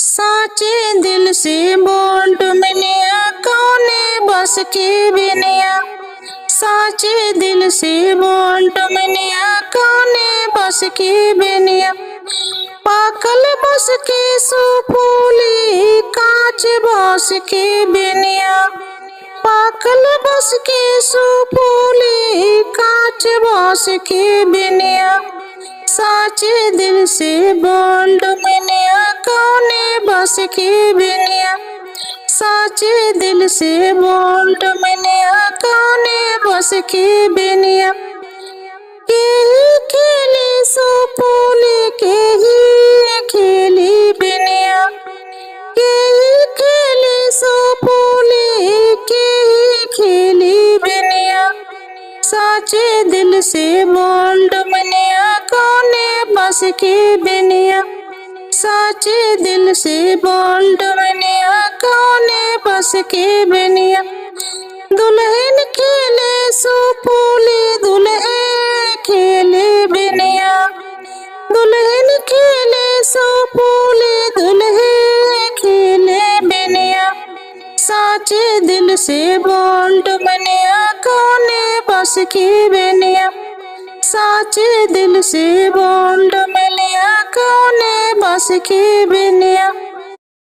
साचे दिल से बोल डुमनिया कौने बस की बिनिया। साचे दिल से बोल डुमनिया कौने बस की बिनिया। पाकल बस की सुफूली कांच बस की बिनिया। पाकल बस की सुफूली कांच बस की बिनिया। साचे दिल से बोल डुमनिया कौने बस की बिनिया। साचे दिल से बोल डुमनिया कौने बस की बिनिया। के ही खेली सुफूली के ही खेली बिनिया। के ही खेली सुफूली के ही खेली बिनिया। साचे दिल से बोल डुमनिया कौने बस की बिनिया। साचे दिल से बोल डुमनिया कौने बस की बिनिया। दुल्हन खेले सुफूली दुल्हन खेले बिनिया। दुल्हन खेले सुफूली दुल्हन खेले बिनिया। साचे दिल से बोल डुमनिया कौने बस की बिनिया। साचे दिल से बोल डुमनिया कौने बस की बिनिया।